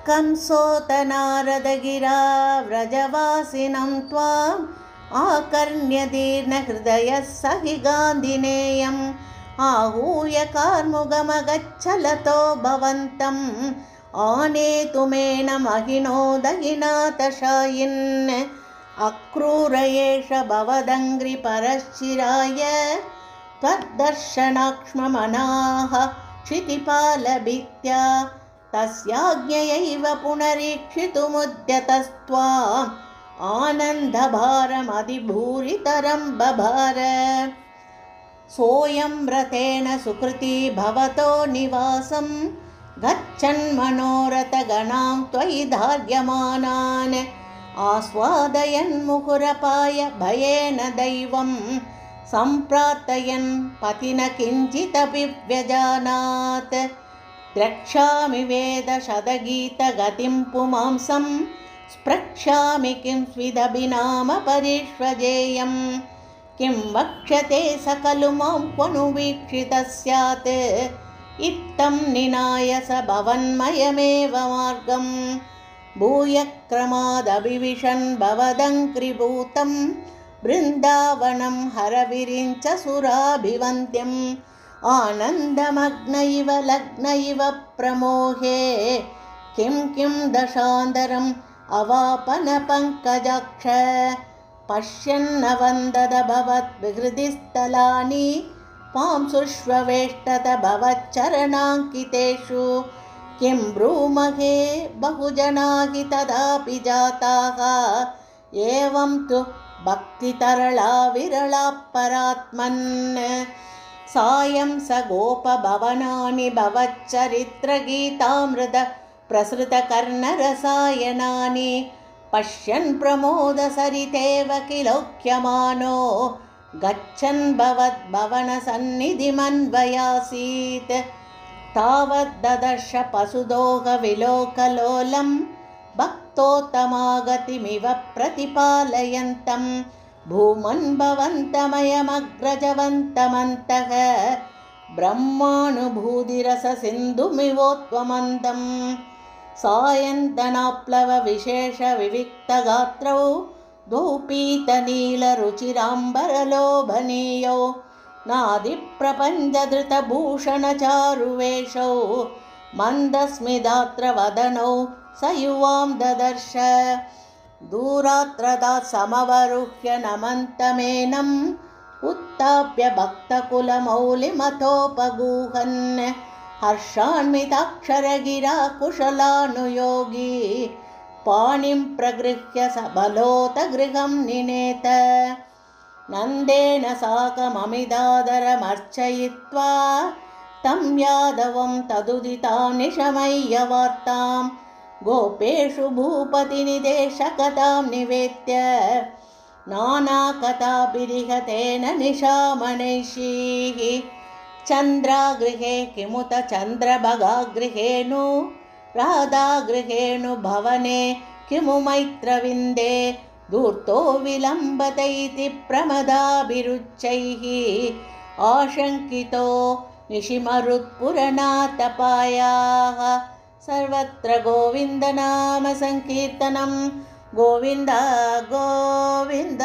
कंसोत नारदगिरा व्रजवासिनं त्वाम् आकर्ण्यदीर्णहृदयः स हि गान्धिनेयम् आहूय कार्मुकमगच्छलतो भवन्तम् आनेतुमेन महिनो दहिनाथशायिन् अक्रूर एष भवदङ्घ्रिपरश्चिराय त्वद्दर्शनाक्ष्ममनाः क्षितिपालभित्या तस्याज्ञयैव पुनरीक्षितुमुद्यतस्त्वाम् आनन्दभारमधिभूरितरं बभार सोऽयं व्रतेन सुकृती भवतो निवासं गच्छन्मनोरथगणां त्वयि धार्यमानान् आस्वादयन् मुहुरपाय भयेन दैवं सम्प्रार्थयन् पतिन किञ्चिदपि व्यजानात् द्रक्ष्यामि वेदशतगीतगतिं पुमांसं स्प्रक्ष्यामि किं स्विदभिनाम परिष्वजेयं किं वक्ष्यते स खलु मां क्वनु वीक्षितः स्यात् इत्थं निनाय स भवन्मयमेव मार्गं भूयक्रमादभिविशन् भवदङ्घ्रिभूतं बृन्दावनं हरविरिञ्च सुराभिवन्द्यम् आनन्दमग्न इव लग्न इव प्रमोहे किं दशान्तरम् अवापनपङ्कजाक्ष पश्यन्नवन्दद भवद्विहृदिस्थलानि पांसुष्वेष्टत भवच्चरणाङ्कितेषु किं ब्रूमहे बहुजना हि तदापि जाताः एवं तु भक्तितरला विरला परात्मन् सायं स गोपभवनानि भवच्चरित्रगीतामृत प्रसृतकर्णरसायनानि पश्यन् प्रमोदसरितेव किलोक्यमानो गच्छन् भवद्भवनसन्निधिमन्वयासीत् तावद्ददर्श पशुदोहविलोकलोलं भक्तोत्तमागतिमिव प्रतिपालयन्तं भूमन् भवन्तमयमग्रजवन्तमन्तः ब्रह्मानुभूतिरससिन्धुमिवोत्वमन्दं सायन्तनाप्लव विशेषविविक्तगात्रौ द्वौ पीतनीलरुचिराम्बरलोभनीयौ नादिप्रपञ्चधृतभूषणचारुवेषौ मन्दस्मिदात्रवदनौ स युवां ददर्श दूरात्रदात् समवरुह्य नमन्तमेनम् उत्थाप्य भक्तकुलमौलिमथोपगूहन् हर्षान्विताक्षरगिरा कुशलानुयोगी पाणिं प्रगृह्य सबलोतगृहं निनेत नन्देन साकममिदादरमर्चयित्वा तं यादवं तदुदितां निशमय्यवार्तां गोपेषु भूपतिनिदेशकथां निवेद्य नानाकथाभिरिहतेन निशामनैषीः चन्द्रागृहे किमुत चन्द्रभगागृहेणु राधागृहेणु भवने किमु मैत्रविन्दे धूर्तो विलम्बत इति प्रमदाभिरुच्चैः आशङ्कितो निशिमरुत्पुरनाथपायाः सर्वत्र गोविन्दनाम संकीर्तनं गोविन्द गोविन्द।